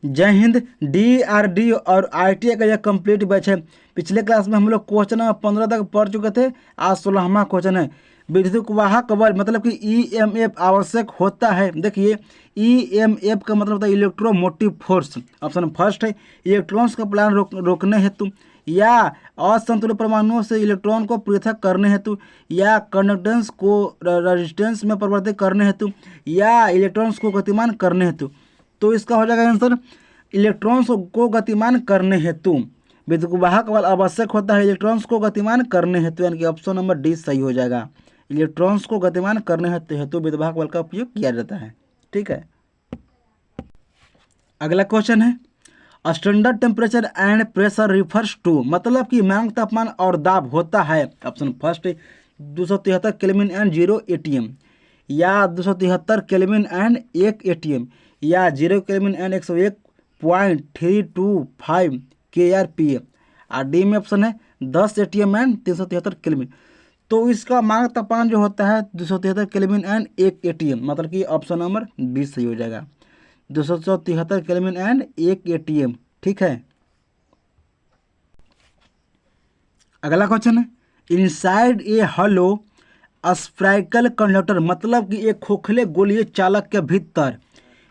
जय हिंद। DRD और ITI का यह कंप्लीट बैच है। पिछले क्लास में हम लोग क्वेश्चन नंबर 15 तक पढ़ चुके थे। आज 16वां क्वेश्चन है। विद्युत वाहक बल मतलब कि EMF आवश्यक होता है। देखिए EMF का मतलब होता है इलेक्ट्रोमोटिव फोर्स। ऑप्शन फर्स्ट है इलेक्ट्रॉन्स का प्लान रोकने हेतु, या असंतुलित परमाणुओं से इलेक्ट्रॉन को पृथक करने हेतु, या कंडक्टेंस को रेजिस्टेंस में परिवर्तित करने हेतु, या इलेक्ट्रॉन्स को गतिमान करने हेतु। तो इसका हो जाएगा आंसर इलेक्ट्रॉन्स को गतिमान करने हेतु। विद्युत वाहक बल आवश्यक होता है इलेक्ट्रॉन्स को गतिमान करने हेतु, यानी कि ऑप्शन नंबर डी सही हो जाएगा। इलेक्ट्रॉन्स को गतिमान करने हेतु विद्युत वाहक बल का उपयोग किया जाता है। ठीक है, अगला क्वेश्चन है standard temperature and pressure refers to मतलब कि मांग तापमान और दाब होता है। Option first 273 kelvin and 0 ATM, या 273 केल्विन एंड 1 ATM, या 0 केल्विन एंड 101.325 KRPA। और डी में ऑप्शन है 10 ATM एंड 373 केल्विन। तो इसका मांग तापमान जो होता है 273 केल्विन एंड 1 ATM, मतलब कि ऑप्शन नंबर 20 सही हो जाएगा। 273 केल्विन एंड 1 ATM। ठीक है, अगला क्वेश्चन है inside a hollow spherical conductor मतलब कि एक खोखले गोलीय चालक के भीतर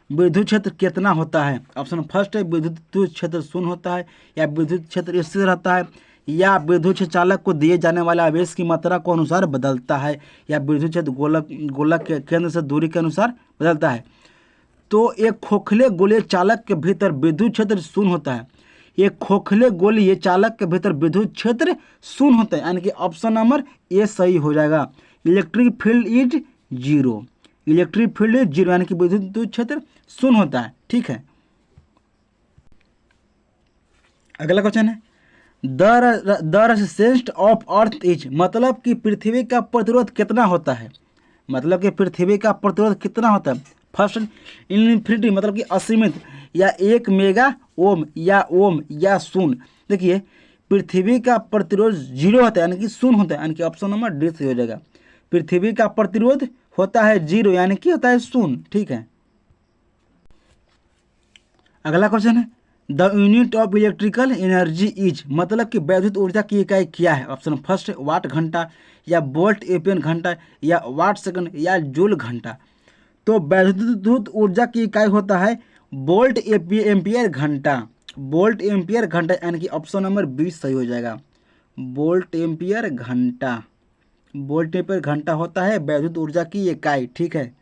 विद्युत क्षेत्र कितना होता है। ऑप्शन फर्स्ट है विद्युत क्षेत्र शून्य होता है, या विद्युत क्षेत्र स्थिर रहता है, या विद्युत क्षेत्र चालक को दिए जाने वाले आवेश की मात्रा को अनुसार बदलता है, या विद्युत क्षेत्र गोलक के केंद्र से दूरी के अनुसार बदलता है। तो एक खोखले गोलीय चालक के भीतर विद्युत क्षेत्र शून्य होता है। एक खोखले गोलीय चालक के भीतर विद्युत क्षेत्र शून्य होता है, यानी कि ऑप्शन नंबर ए सही हो जाएगा। Electric field is zero. Electric field is zero, यानी कि विद्युत क्षेत्र शून्य होता है। ठीक है, अगला क्वेश्चन है the resistance of earth is मतलब कि पृथ्वी का प्रतिरोध कितना होता है। मतलब कि पृथ्वी का प्रतिरोध कितना होता है। फर्स्ट इन्फिनिटी मतलब कि असीमित, या 1 मेगा ओम, या ओम, या शून्य। देखिए पृथ्वी का प्रतिरोध 0 होता है, यानी कि शून्य होता है, यानी कि ऑप्शन नंबर डी सही हो जाएगा। पृथ्वी का प्रतिरोध होता है 0, यानी कि होता है शून्य। ठीक है, अगला क्वेश्चन है the unit of electrical energy is मतलब कि वैद्युत ऊर्जा की इकाई क्या है। ऑप्शन फर्स्ट वाट घंटा, या वोल्ट एम्पियर घंटा, या वाट सेकंड, या जूल घंटा। तो वैद्युत ऊर्जा की इकाई होता है वोल्ट एम्पियर घंटा। वोल्ट एम्पियर घंटा, यानी कि ऑप्शन नंबर 20 सही हो जाएगा। वोल्ट एम्पियर घंटा, वोल्ट एम्पियर घंटा होता है वैद्युत ऊर्जा की इकाई। ठीक है,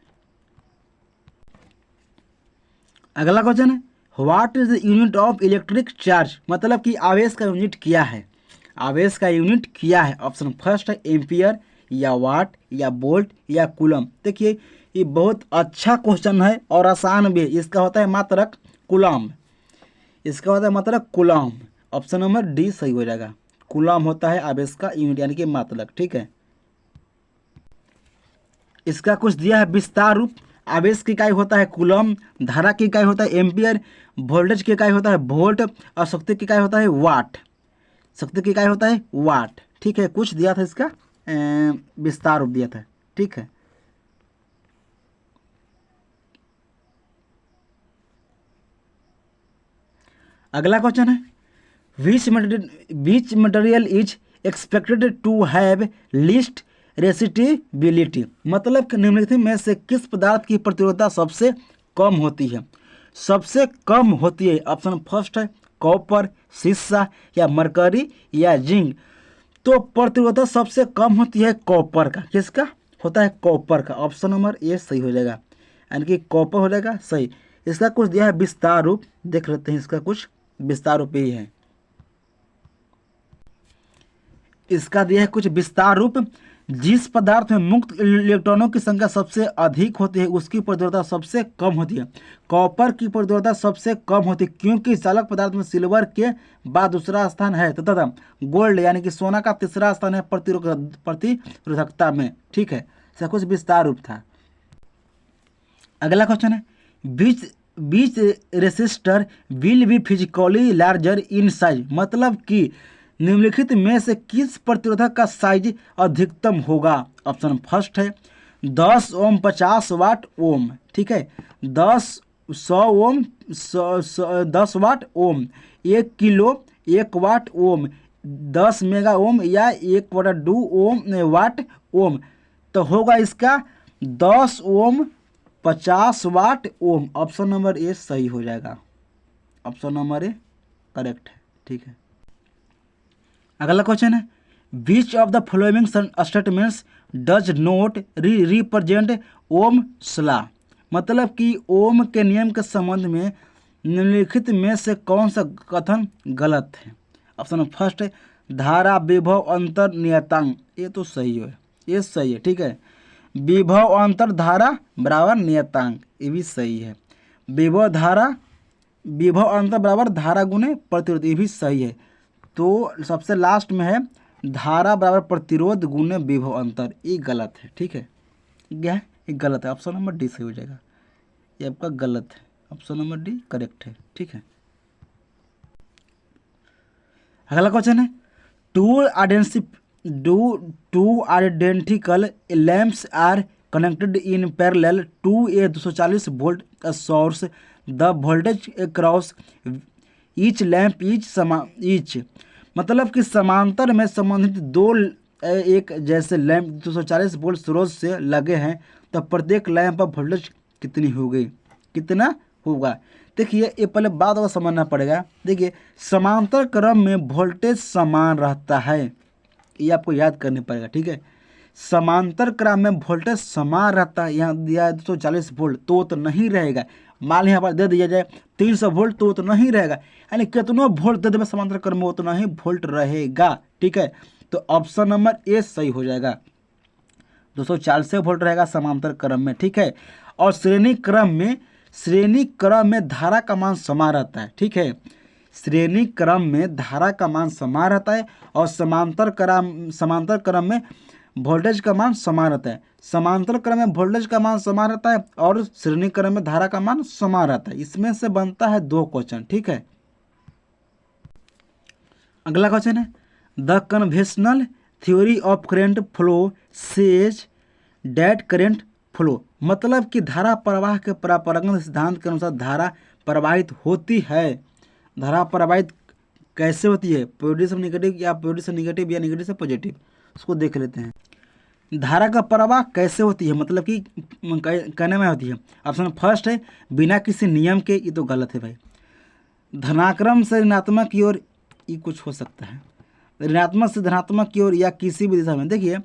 अगला क्वेश्चन है what is the unit of electric charge मतलब कि आवेश का यूनिट क्या है। आवेश का यूनिट क्या है। ऑप्शन फर्स्ट है एम्पियर, या वाट, या वोल्ट, या कूलम। देखिए ये बहुत अच्छा क्वेश्चन है और आसान भी है। इसका होता है मात्रक कूलम। इसका होता है मात्रक कूलम। ऑप्शन नंबर डी सही हो जाएगा। कूलम होता है आवेश का यूनिट, यानी कि मात्रक। ठीक है, इसका कुछ दिया है विस्तार रूप। आवेश की इकाई होता है कूलम, धारा की इकाई होता है एम्पियर, वोल्टेज की इकाई होता है वोल्ट, और शक्ति की इकाई होता है वाट। शक्ति की इकाई होता है वाट। ठीक है, कुछ दिया था इसका विस्तार रूप दिया था। ठीक है, अगला क्वेश्चन है which material is expected to have least resistivity मतलब कि निम्नलिखित में से किस पदार्थ की प्रतिरोधकता सबसे कम होती है। सबसे कम होती है। ऑप्शन फर्स्ट है कॉपर, शीशा, या मरकरी, या जिंक। तो प्रतिरोधकता सबसे कम होती है कॉपर का। किसका होता है? कॉपर का। ऑप्शन नंबर ए सही हो जाएगा, यानी कि कॉपर हो जाएगा सही। इसका कुछ दिया है विस्तार रूप, देख लेते हैं। इसका कुछ विस्तार रूप ही है। इसका दिया है कुछ विस्तार रूप। जिस पदार्थ में मुक्त इलेक्ट्रॉनों की संख्या सबसे अधिक होती है उसकी प्रतिरोधकता सबसे कम होती है। कॉपर की प्रतिरोधकता सबसे कम होती है क्योंकि चालक पदार्थ में सिल्वर के बाद दूसरा स्थान है तथा गोल्ड यानी कि सोना का तीसरा स्थान है प्रतिरोधकता में। ठीक है, इसका कुछ विस्तार रूप था। अगला क्वेश्चन है which resistor will be physically larger in size मतलब कि निम्नलिखित में से किस प्रतिरोधक का साइज अधिकतम होगा। ऑप्शन फर्स्ट है 10 ओम 50 वाट ओम। ठीक है, 10 100 ओम 10 वाट ओम, 1 किलो 1 वाट ओम, 10 मेगा ओम या 1/2 ओम वाट ओम। तो होगा इसका 10 ओम 50 वाट ओम। ऑप्शन नंबर ए सही हो जाएगा। ऑप्शन नंबर ए करेक्ट है। ठीक है, अगला क्वेश्चन है, which of the following statements does not represent Ohm's law. मतलब कि ओम के नियम के संबंध में निम्नलिखित में से कौन सा कथन गलत है। ऑप्शन फर्स्ट है धारा विभव अंतर नियतांक, ये तो सही है, ये सही है। ठीक है, विभव अंतर धारा बराबर नियतांक, ये भी सही है। विभव अंतर बराबर धारा गुने प्रतिरोध, ये भी सही है। तो सबसे लास्ट में है धारा बराबर प्रतिरोध गुने विभव अंतर, ये गलत है। ठीक है, क्या है ये गलत है। ऑप्शन नंबर डी सही हो जाएगा, ये आपका गलत है। ऑप्शन नंबर डी करेक्ट है। ठीक है, अगला क्वेश्चन है, two identical lamps are connected in parallel to a 240 volt source, the voltage across each lamp each. मतलब कि समांतर में संबंधित दो एक जैसे लैंप 240 वोल्ट स्रोत से लगे हैं, तो प्रत्येक लैंप पर वोल्टेज कितनी होगी, कितना होगा। देखिए ये पहले बात को समझना पड़ेगा। देखिए समांतर क्रम में वोल्टेज समान रहता है, ये आपको याद करनी पड़ेगा। ठीक है, समांतर क्रम में वोल्टेज समान रहता है। यहाँ दिया है 240 वोल्ट, तो नहीं रहेगा। मान यहाँ पर दे दिया जाए 300 वोल्ट, तो नहीं रहेगा। यानी कितनों वोल्ट दे देवे समांतर क्रम में उतना ही वोल्ट रहेगा। ठीक है, तो ऑप्शन नंबर ए सही हो जाएगा, 240 वोल्ट रहेगा समांतर क्रम में। ठीक है, और श्रेणी क्रम में धारा का मान समान रहता है। ठीक है, श्रेणी क्रम में धारा का मान समान रहता है और समांतर क्रम में वोल्टेज का मान समान रहता है। समांतर क्रम में वोल्टेज का मान समान रहता है और श्रेणी क्रम में धारा का मान समान रहता है। इसमें से बनता है 2 क्वेश्चन। ठीक है, अगला क्वेश्चन है, the conventional theory of current flow says that current flow. मतलब कि धारा प्रवाह के परावर्तन सिद्धांत के अनुसार धारा प्रवाहित होती है। धारा प्रवाहित कैसे होती है, पॉजिटिव से नेगेटिव या पॉजिटिव से नेगेटिव या नेगेटिव से पॉजिटिव, उसको देख लेते हैं। धारा का प्रवाह कैसे होती है, मतलब कि कहने में होती है। ऑप्शन फर्स्ट है बिना किसी नियम के, ये तो गलत है भाई। धनाक्रम से ऋणात्मक की ओर, ये कुछ हो सकता है। ऋणात्मक से धनात्मक की ओर या किसी भी दिशा में। देखिए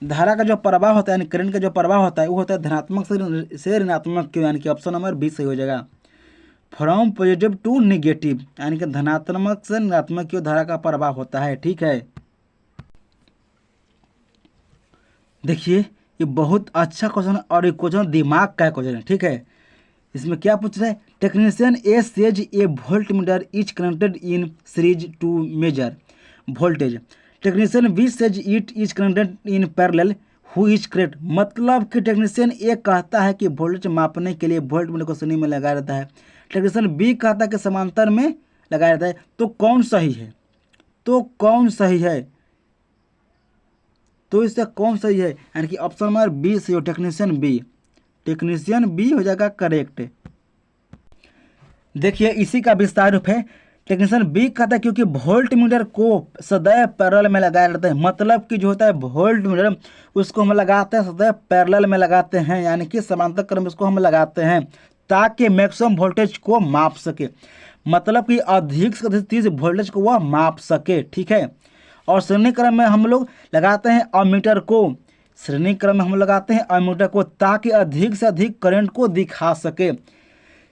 धारा का जो प्रवाह होता है यानी करंट का जो प्रवाह होता है वो होता है धनात्मक से ऋणात्मक की ओर, यानी कि ऑप्शन नंबर बी सही हो जाएगा। फ्रॉम पॉजिटिव टू निगेटिव, यानी कि धनात्मक से ऋणात्मक की ओर धारा का प्रवाह होता है। ठीक है, देखिए ये बहुत अच्छा क्वेश्चन है और ये क्वेश्चन दिमाग का क्वेश्चन है। ठीक है, इसमें क्या पूछ रहा है, technician a says a volt meter is connected in series to measure voltage, technician b says it is connected in parallel, who is correct. मतलब कि टेक्नीशियन ए कहता है कि वोल्टेज मापने के लिए वोल्ट मीटर को श्रेणी में लगाया रहता है, टेक्नीशियन बी कहता है कि समांतर में लगाया रहता है। तो कौन सही है, तो कौन सही है, तो इससे कौन सही है, यानी कि ऑप्शन नंबर बी सही हो, टेक्नीशियन बी हो जाएगा करेक्ट। देखिए इसी का विस्तार रूप है। टेक्नीशियन बी कहता है क्योंकि वोल्ट मीटर को सदैव पैरेलल में लगाया रहता है। मतलब कि जो होता है वोल्ट मीटर उसको हम लगाते हैं सदैव पैरेलल में लगाते हैं, यानी कि समांतर क्रम इसको हम लगाते हैं ताकि मैक्सिमम वोल्टेज को माप सके। मतलब कि अधिक से अधिक तेज वोल्टेज को वह माप सके। ठीक है, और श्रेणी क्रम में हम लोग लगाते हैं अमीटर को, श्रेणी क्रम में हम लगाते हैं अमीटर को ताकि अधिक से अधिक करंट को दिखा सके।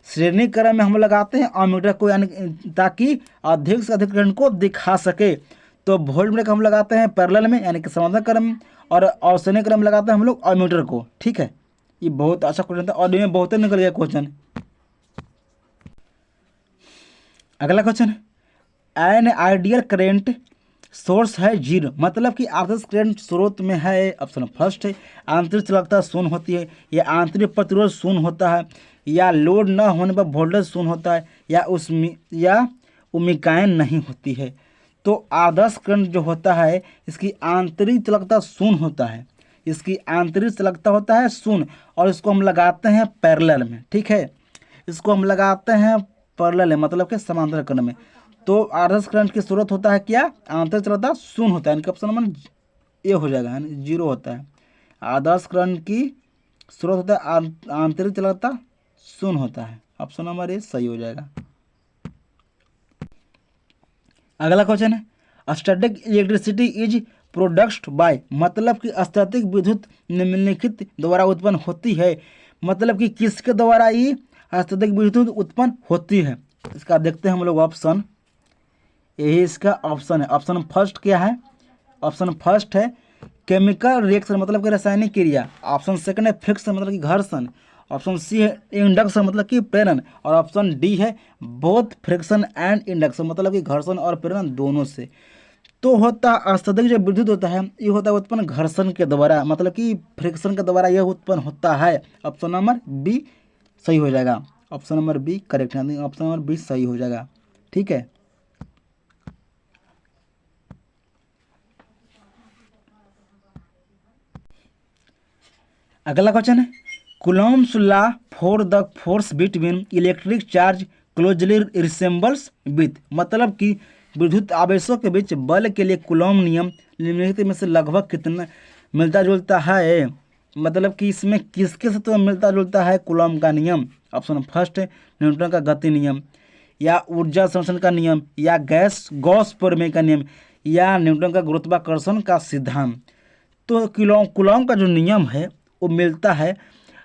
श्रेणी क्रम में हम लगाते हैं अमीटर को, यानी ताकि अधिक से अधिक करंट को दिखा सके। तो वोल्ट मीटर को हम लगाते हैं पैरेलल में, यानी कि समांतर क्रम, और श्रेणी क्रम में लगाते हैं हम लोग अमीटर को। ठीक है, ये बहुत अच्छा क्वेश्चन था और इसमें बहुत निकल गया क्वेश्चन। अगला क्वेश्चन है, एन आइडियल करेंट सोर्स है 0, मतलब कि आदर्श करंट स्रोत में है। ऑप्शन फर्स्ट है आंतरिक चालकता शून्य होती है, या आंतरिक प्रतिरोध शून्य होता है, या लोड न होने पर वोल्टेज शून्य होता है, या उमिकाएँ नहीं होती है। तो आदर्श करंट जो होता है इसकी आंतरिक चालकता शून्य होता है, इसकी आंतरिक चालकता होता है शून्य, और इसको हम लगाते हैं पैरेलल में। ठीक है, इसको हम लगाते हैं पैरेलल में, मतलब कि समांतर क्रम में। तो आदर्श करंट की स्रोत होता है क्या, आंतरिक चलता शून्य होता है, इनका ऑप्शन नंबर ए हो जाएगा, यानी 0 होता है। आदर्श करंट की स्रोत होता है आंतरिक चलता शून्य होता है, ऑप्शन नंबर ए सही हो जाएगा। अगला क्वेश्चन है static electricity is product by, मतलब कि स्टैटिक विद्युत निम्नलिखित द्वारा उत्पन्न होती है, मतलब कि किसके द्वारा ये स्टैटिक विद्युत उत्पन्न होती है। इसका देखते हैं हम लोग ऑप्शन, यही इसका ऑप्शन है। ऑप्शन फर्स्ट क्या है, ऑप्शन फर्स्ट है केमिकल रिएक्शन, मतलब कि रासायनिक क्रिया। ऑप्शन सेकंड है फ्रिक्शन, मतलब कि घर्षण। ऑप्शन सी है इंडक्शन, मतलब कि प्रेरण। और ऑप्शन डी है बोथ फ्रिक्शन एंड इंडक्शन, मतलब कि घर्षण और प्रेरण दोनों से। तो होता स्टैटिक जो विद्युत होता है ये होता है उत्पन्न घर्षण के द्वारा, मतलब कि फ्रिक्शन के द्वारा यह उत्पन्न होता है। ऑप्शन नंबर बी सही हो जाएगा, ऑप्शन नंबर बी करेक्ट है, ऑप्शन नंबर बी सही हो जाएगा। ठीक है, अगला क्वेश्चन है Coulomb's law for the force between electric charge closely resembles with, मतलब कि विद्युत आवेशों के बीच बल के लिए कूलॉम नियम निम्नलिखित में से लगभग कितना मिलता जुलता है, मतलब कि इसमें किसके से तो मिलता जुलता है कूलॉम का नियम। ऑप्शन फर्स्ट है न्यूटन का गति नियम, या ऊर्जा संरक्षण का नियम, या गॉस प्रमेय का नियम, या न्यूटन का गुरुत्वाकर्षण का सिद्धांत। तो कूलॉम का जो नियम है वो मिलता है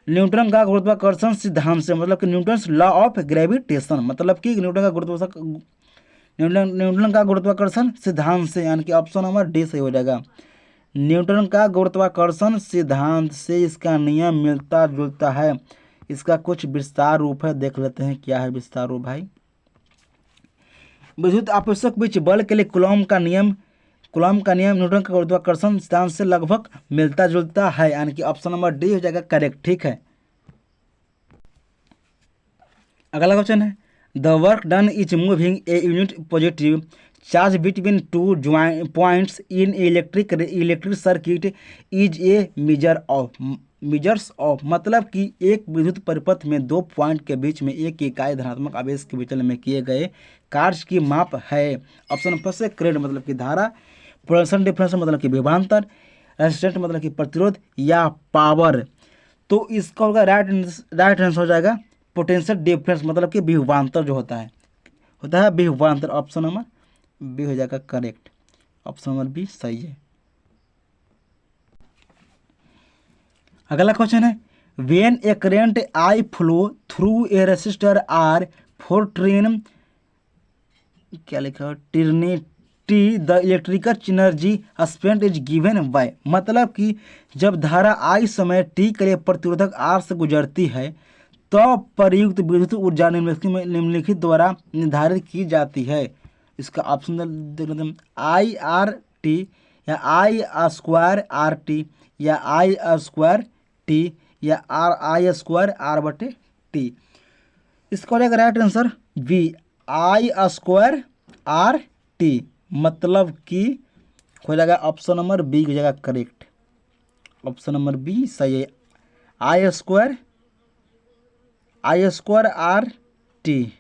न्यूटन का गुरुत्वाकर्षण सिद्धांत से, मतलब कि न्यूटन्स लॉ ऑफ ग्रेविटेशन, मतलब कि न्यूटन का गुरुत्वाकर्षण सिद्धांत से, यानी कि ऑप्शन नंबर डी सही हो जाएगा। न्यूटन का गुरुत्वाकर्षण सिद्धांत से इसका नियम मिलता जुलता है। इसका कुछ विस्तार रूप है, देख लेते हैं क्या है विस्तार रूप भाई। विद्युत आवेशों के बीच बल के लिए कूलॉम का नियम न्यूटन का गुरुत्वाकर्षण सिद्धांत से लगभग मिलता जुलता है, यानी कि ऑप्शन नंबर डी हो जाएगा करेक्ट। ठीक है, अगला क्वेश्चन है the work done is moving a unit positive charge between two points in electric circuit is a measures of, मतलब कि एक विद्युत परिपथ में दो पॉइंट के बीच में एक इकाई धनात्मक आवेश के विचलन में किए गए कार्य की माप है। ऑप्शन फर्स्ट है करंट, मतलब कि धारा। पोटेंशियल डिफरेंस मतलब कि विभवांतर। रेजिस्टेंस मतलब कि प्रतिरोध या पावर। तो इसका होगा राइट आंसर हो जाएगा पोटेंशियल डिफरेंस, मतलब कि विभवांतर जो होता है विभवांतर। ऑप्शन नंबर बी हो जाएगा करेक्ट, ऑप्शन नंबर बी सही है। अगला क्वेश्चन है when a current I flow through a resistor R for train क्या लिखा trinity the electrical energy spent is given by, मतलब कि जब धारा आई समय टी के लिए प्रतिरोधक आर से गुजरती है तो प्रयुक्त विद्युत ऊर्जा निम्नलिखित द्वारा निर्धारित की जाती है। इसका ऑप्शन देख लेते हैं आई आर टी, या आई स्क्वायर आर टी, या आई स्क्वायर टी, या आर आई स्क्वायर आर बटे टी। इसका हो जाएगा right answer B I square R T, मतलब कि हो जाएगा ऑप्शन नंबर बी हो जाएगा करेक्ट, ऑप्शन नंबर बी सही है आई स्क्वायर आर टी।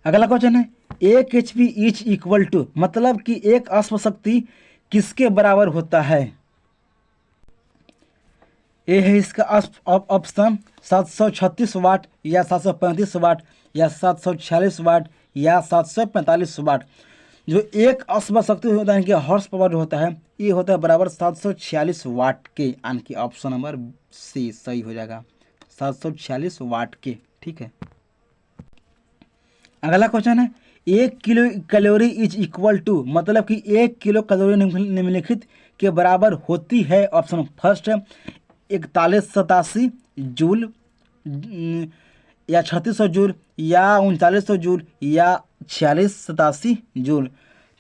अगला क्वेश्चन है एक H P is equal to, मतलब कि एक अश्व शक्ति किसके बराबर होता है। ए है इसका ऑप्शन 736 वाट, या 735 वाट, या 746 वाट, या 745 वाट। जो एक अश्व शक्ति होता है कि हॉर्स पावर जो होता है ये होता है बराबर 746 वाट के, यानी कि ऑप्शन नंबर सी सही हो जाएगा 746 वाट के। ठीक है, अगला क्वेश्चन है 1 kilo calorie is equal to, मतलब कि 1 किलो कैलोरी निम्नलिखित के बराबर होती है। ऑप्शन फर्स्ट है 4187 जूल, या 3600 जूल, या 3900 जूल, या 4687 जूल।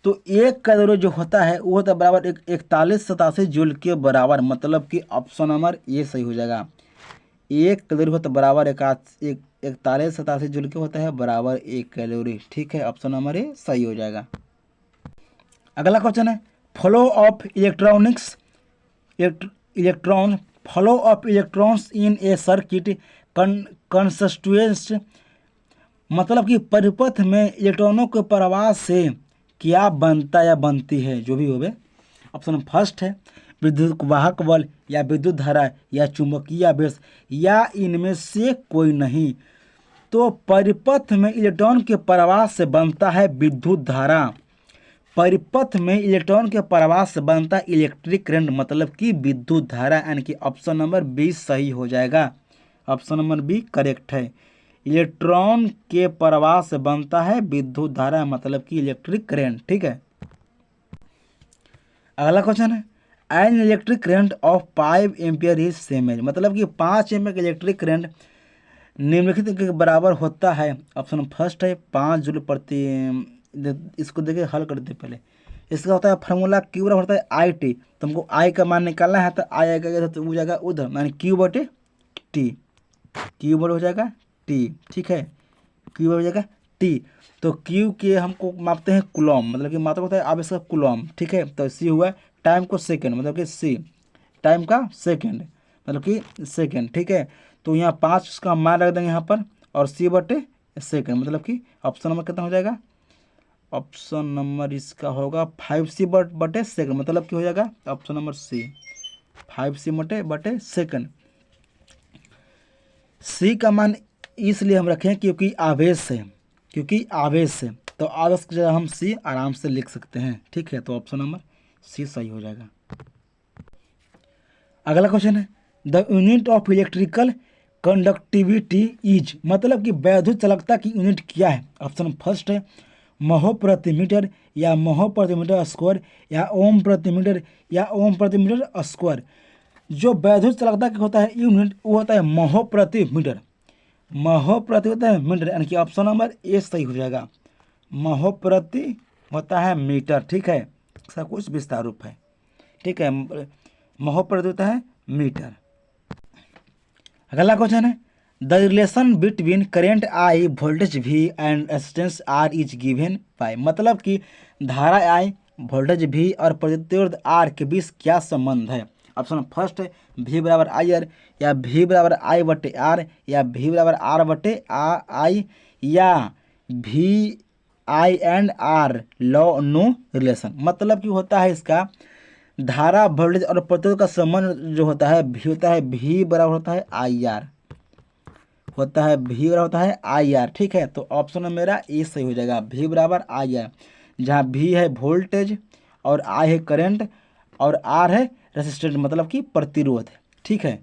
तो 1 कैलोरी जो होता है वो होता है बराबर 4187 जूल के बराबर, मतलब कि ऑप्शन नंबर ये सही हो जाएगा। 1 कैलोरी होता है बराबर 4187 जूल के होता है बराबर 1 कैलोरी। ठीक है, ऑप्शन नंबर ए सही हो जाएगा। अगला क्वेश्चन है flow of electronics electron flow of electrons in A circuit constituents, मतलब कि परिपथ में इलेक्ट्रॉनों के प्रवाह से क्या बनता या बनती है, जो भी होवे। ऑप्शन फर्स्ट है विद्युत वाहक बल या विद्युत धारा या चुंबकीय आवेश या इनमें से कोई नहीं। तो परिपथ में इलेक्ट्रॉन के प्रवाह से बनता है विद्युत धारा, परिपथ में इलेक्ट्रॉन के प्रवाह से बनता है इलेक्ट्रिक करंट, मतलब कि विद्युत धारा, यानी कि ऑप्शन नंबर बी सही हो जाएगा। ऑप्शन नंबर बी करेक्ट है। इलेक्ट्रॉन के प्रवाह से बनता है विद्युत धारा, मतलब कि इलेक्ट्रिक करंट। ठीक है, अगला क्वेश्चन है an electric current of 5 ampere is same as, मतलब कि 5 एम्पियर का इलेक्ट्रिक करंट निम्नलिखित के बराबर होता है। ऑप्शन फर्स्ट है 5 जूल प्रति, इसको देखिए हल कर दे पहले। इसका होता है फार्मूला क्यू बराबर होता है आई टी, तो हमको आई का मान निकालना है, तो आई आएगा इधर तो हो जाएगा उधर, यानी क्यू बटे टी, क्यू बटे हो जाएगा टी। ठीक है, क्यू बटे हो जाएगा टी। तो क्यू के हमको मापते हैं कुलॉम, मतलब कि मात्रा होता है आवेश का कुलॉम। ठीक है, तो सी हुआ टाइम को सेकेंड, मतलब कि सी टाइम का सेकेंड, मतलब कि सेकेंड। ठीक है, तो यहाँ 5 का मान रख देंगे यहाँ पर, और सी बटे सेकेंड, मतलब कि ऑप्शन नंबर कितना हो जाएगा। ऑप्शन नंबर इसका होगा 5C बटे सेकेंड, मतलब कि हो जाएगा ऑप्शन नंबर सी 5C बटे सेकेंड। सी का मान इसलिए हम रखें क्योंकि आवेश है, क्योंकि आवेश है, तो आवेश की जगह हम सी आराम से लिख सकते हैं। ठीक है, तो ऑप्शन नंबर सी सही हो जाएगा। अगला क्वेश्चन है the unit of electrical conductivity is, मतलब कि वैद्युत चालकता की यूनिट क्या है। ऑप्शन फर्स्ट है महो प्रति मीटर या महो प्रति मीटर स्क्वायर या ओम प्रति मीटर या ओम प्रति मीटर स्क्वायर। जो वैद्युत चालकता का होता है यूनिट वो होता है महो प्रति मीटर, महो प्रति होता है मीटर, यानी कि ऑप्शन नंबर ए सही हो जाएगा। महो प्रति होता है मीटर। ठीक है, इसका कुछ विस्तार रूप है। ठीक है, महो प्रति होता है मीटर। अगला क्वेश्चन है the relation between current I voltage V and resistance R is given by, मतलब कि धारा आई वोल्टेज वी और प्रतिरोध आर के बीच क्या संबंध है। ऑप्शन फर्स्ट है वी बराबर आई आर या वी बराबर आई बटे आर या वी बराबर आर बटे आई या V I and R low no relation, मतलब कि होता है इसका धारा वोल्टेज और प्रतिरोध का संबंध जो होता है भी होता है भी बराबर होता है आई आर, होता है भी बराबर होता है आई आर। ठीक है, तो ऑप्शन मेरा ए सही हो जाएगा, भी बराबर आई आर, जहाँ भी है वोल्टेज और आई है करंट और आर है रेजिस्टेंस, मतलब कि प्रतिरोध। ठीक है।